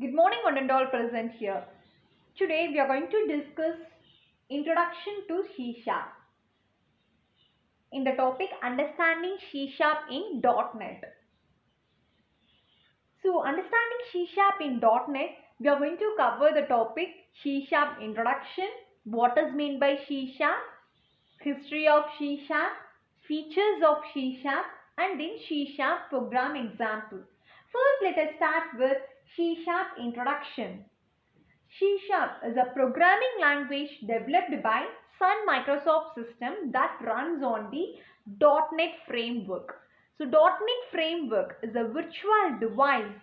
Good morning, one and all present here. Today we are going to discuss Introduction to C Sharp in the topic Understanding C Sharp in .NET. So, understanding C Sharp in .NET, we are going to cover the topic C Sharp Introduction, what is meant by C Sharp, history of C Sharp, features of C Sharp, and then C Sharp program example. First, let us start with C Sharp Introduction. C Sharp is a programming language developed by Sun Microsoft System that runs on the .NET framework. So .NET framework is a virtual device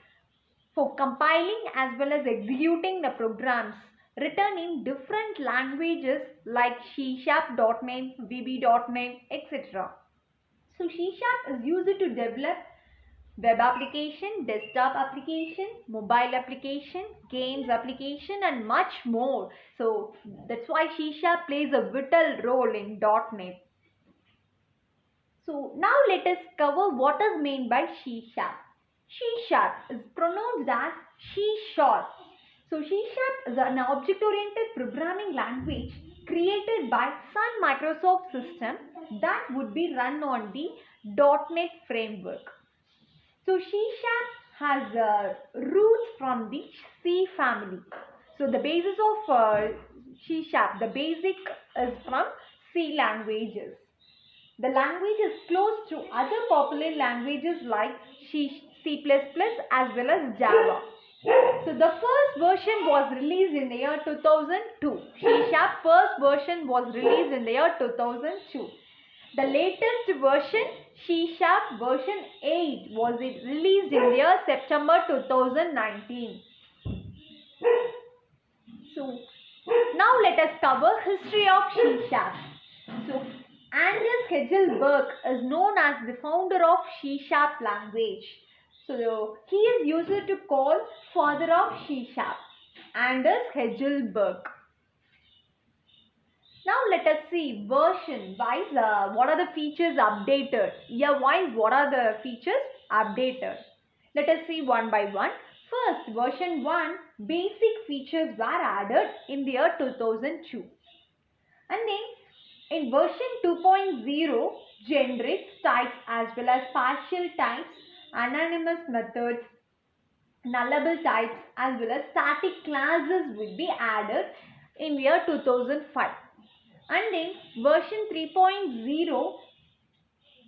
for compiling as well as executing the programs written in different languages like C Sharp, .NET, VB.NET, etc. So C Sharp is used to develop web application, desktop application, mobile application, games application and much more. So that's why C Sharp plays a vital role in .NET. So now let us cover what is meant by C Sharp. C Sharp is pronounced as C Sharp. So C Sharp is an object-oriented programming language created by Sun Microsoft System that would be run on the .NET framework. So C Sharp has roots from the C family. So the basis of C Sharp, the basic is from C languages. The language is close to other popular languages like C, C++ as well as Java. So the first version was released in the year 2002. C Sharp first version was released in the year 2002. The latest version, C Sharp version 8, was released in the year September 2019. So now let us cover history of C Sharp. So Anders Hegel-Berg is known as the founder of C Sharp language. So he is used to call father of C Sharp, Anders Hegel-Berg. Now let us see version wise what are the features updated. Year wise what are the features updated. Let us see one by one. First, version 1 basic features were added in the year 2002. And then in version 2.0 generics types as well as partial types, anonymous methods, nullable types as well as static classes will be added in the year 2005. And in version 3.0,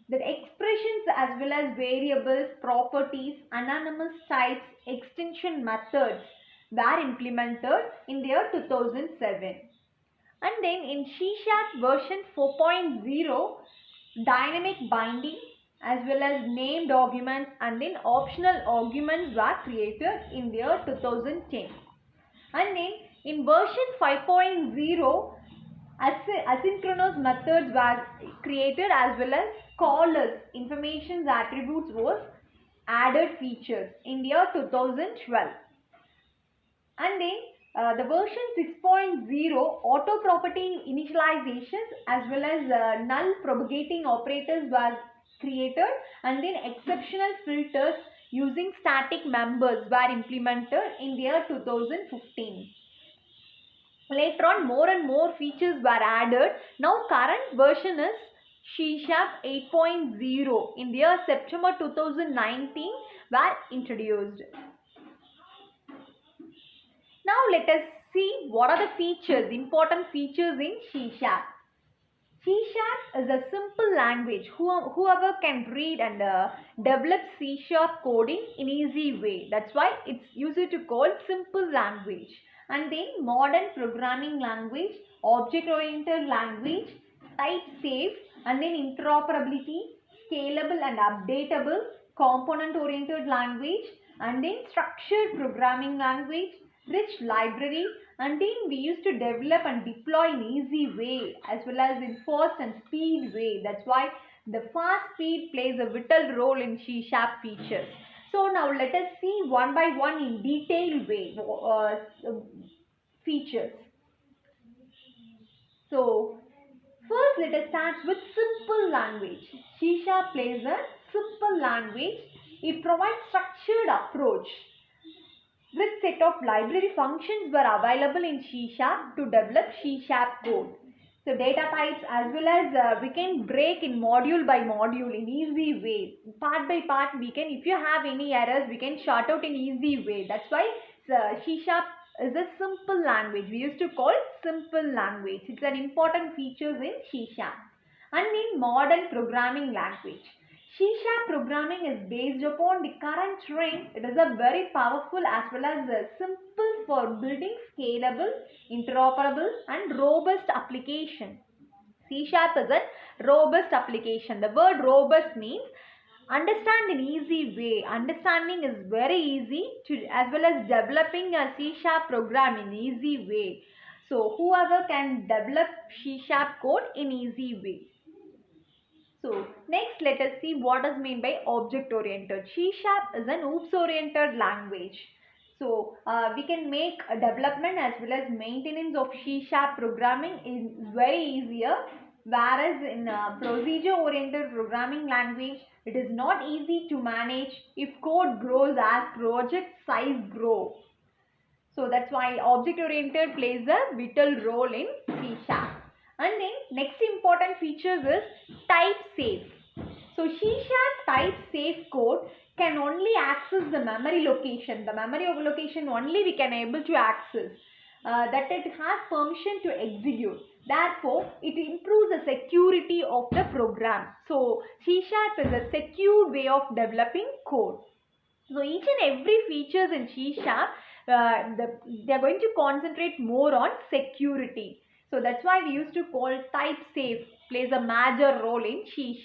the expressions as well as variables, properties, anonymous types, extension methods were implemented in the year 2007. And then in C Sharp version 4.0, dynamic binding as well as named arguments and then optional arguments were created in the year 2010. And then in version 5.0, asynchronous methods were created as well as callers, information attributes was added features in the year 2012. And then the version 6.0 auto property initializations as well as null propagating operators were created, and then exceptional filters using static members were implemented in the year 2015. Later on more and more features were added. Now current version is C Sharp 8.0 in the year September 2019 were introduced. Now let us see what are the features, important features in C Sharp. C Sharp is a simple language. Whoever can read and develop C Sharp coding in easy way. That's why it's used to call simple language. And then modern programming language, object-oriented language, type safe, and then interoperability, scalable and updatable, component-oriented language, and then structured programming language, rich library, and then we used to develop and deploy in easy way as well as in fast and speed way. That's why the fast speed plays a vital role in C Sharp features. So now let us see one by one in detailed way features. So first let us start with simple language. C Sharp plays a simple language. It provides structured approach with set of library functions were available in C# to develop C# code. So data types as well as we can break in module by module in easy way. Part by part we can, if you have any errors, we can sort out in easy way. That's why C# is a simple language. We used to call it simple language. It's an important features in C#. And in modern programming language, C# programming is based upon the current trend. It is a very powerful as well as simple for building scalable, interoperable and robust application. C# is a robust application. The word robust means understand in easy way. Understanding is very easy to, as well as developing a C# program in easy way. So whoever can develop C# code in easy way. So next let us see what is meant by object oriented. C# is an OOPS oriented language. So we can make a development as well as maintenance of C# programming is very easier, whereas in procedure oriented programming language it is not easy to manage if code grows as project size grow. So that's why object oriented plays a vital role in C#. And then next important features is type safe. So C# type safe code can only access the memory location. The memory location only we can able to access. That it has permission to execute. Therefore, it improves the security of the program. So C# is a secure way of developing code. So each and every features in C#, they are going to concentrate more on security. So that's why we used to call type safe plays a major role in C#.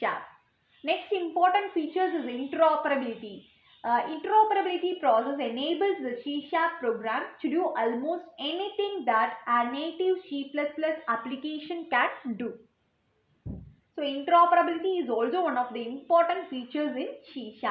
Next important features is interoperability. Interoperability process enables the C# program to do almost anything that a native C++ application can do. So interoperability is also one of the important features in C#.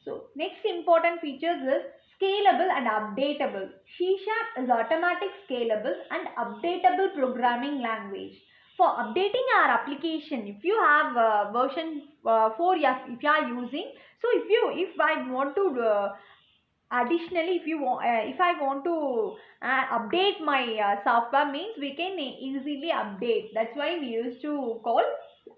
So next important features is scalable and updatable. C# is automatic, scalable and updatable programming language. For updating our application, if you have version 4, if you are using, so if I want to additionally, if I want to update my software, means we can easily update. That's why we used to call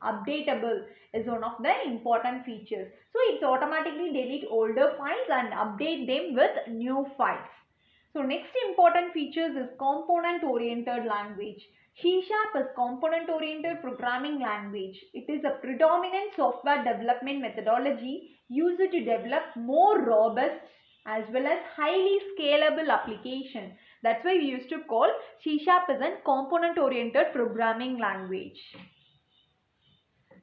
updatable is one of the important features. So it's automatically delete older files and update them with new files. So next important features is component oriented language. C# is component oriented programming language. It is a predominant software development methodology used to develop more robust as well as highly scalable application. That's why we used to call C# as a component oriented programming language.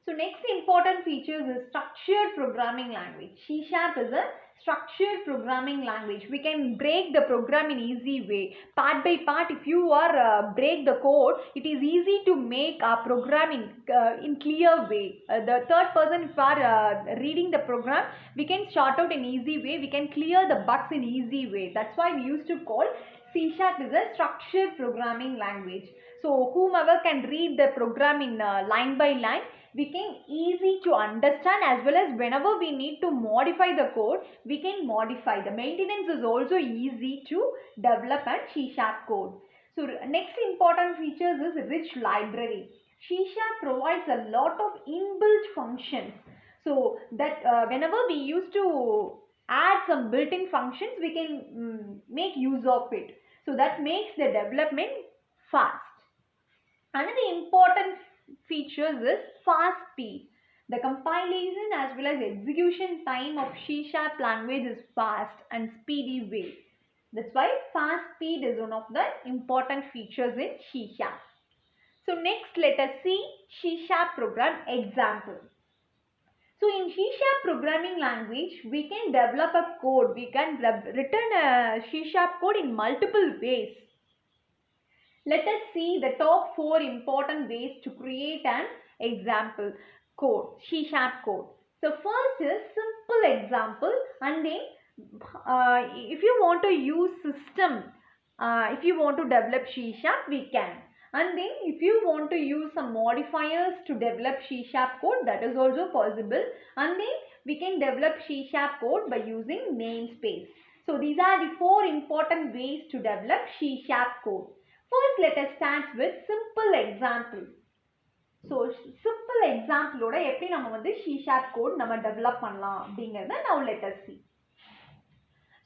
So next important features is structured programming language. C# is a structured programming language. We can break the program in easy way. Part by part, if you are break the code, it is easy to make a program in clear way. The third person, if are reading the program, we can sort out in easy way. We can clear the bugs in easy way. That's why we used to call C# is a structured programming language. So whomever can read the program in line by line, we can easy to understand, as well as whenever we need to modify the code, we can modify. The maintenance is also easy to develop and C# code. So next important features is rich library. C# provides a lot of inbuilt functions. So that whenever we used to add some built-in functions, we can make use of it. So that makes the development fast. Another important features is fast speed. The compilation as well as execution time of C# language is fast and speedy way. That's why fast speed is one of the important features in C#. So next let us see C# program example. So in C# programming language, we can develop a code. We can return a C# code in multiple ways. Let us see the top 4 important ways to create an example code, C# code. So first is simple example, and then if you want to use system, if you want to develop C#, we can. And then if you want to use some modifiers to develop C# code, that is also possible. And then we can develop C# code by using namespace. So these are the 4 important ways to develop C# code. First, let us start with simple example. So simple example ஓட எப்படி நம்ம வந்து C# code நம்ம develop பண்ணலாம் அப்படிங்கறத now let us see.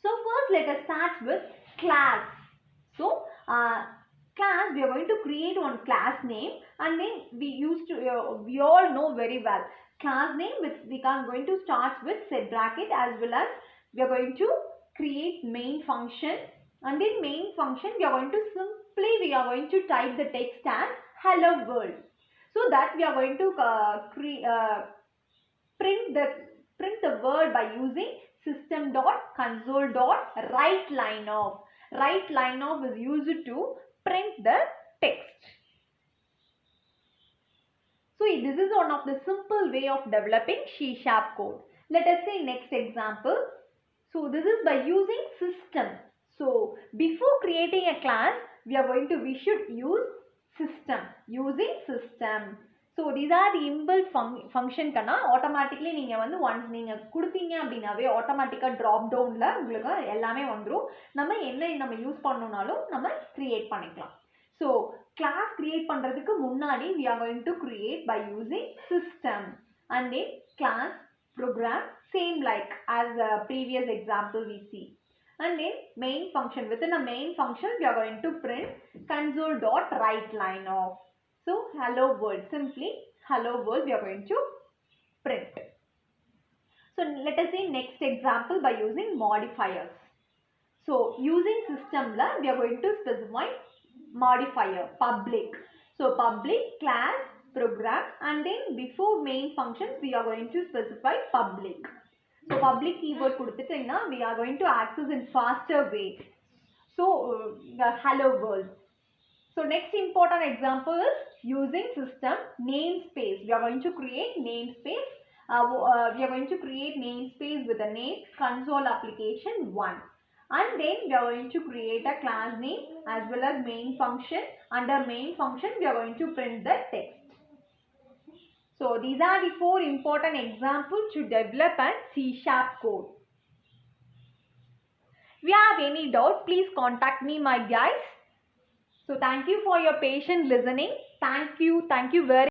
So first let us start with class. So class, we are going to create one class name, and then we all know very well class name which we are going to start with set bracket, as well as we are going to create main function, and then main function we are going to type the text as hello world, so that we are going to print the word by using system.console.writeLineOf. WriteLineOf is used to print the text. So this is one of the simple way of developing C# code. Let us say next example. So this is by using system. So before creating a class, we should use system, using system. So these are the inbuilt function kana automatically நீங்க வந்து once நீங்க கொடுத்தீங்க அப்படினாவே automatically drop downல உங்களுக்கு எல்லாமே வந்துரும். நம்ம use பண்ணனும்னாலும் நம்ம கிரியேட் பண்ணிக்கலாம். So class create பண்றதுக்கு முன்னாடி we are going to create by using system, and then class program same like as the previous example we see, and then main function. Within a main function we are going to print console.writeLineOf. So hello world, simply hello world we are going to print. So let us see next example by using modifiers. So using system la we are going to specify modifier public. So public class program, and then before main functions we are going to specify public. So public keyword கொடுத்துட்டீங்கன்னா we are going to access in faster way. So hello world. So next important example is using system namespace. We are going to create namespace. We are going to create namespace with the name console application 1. And then we are going to create a class name as well as main function. Under main function we are going to print the text. So these are the 4 important examples to develop a C# code. If you have any doubt, please contact me, my guys. So thank you for your patient listening. Thank you very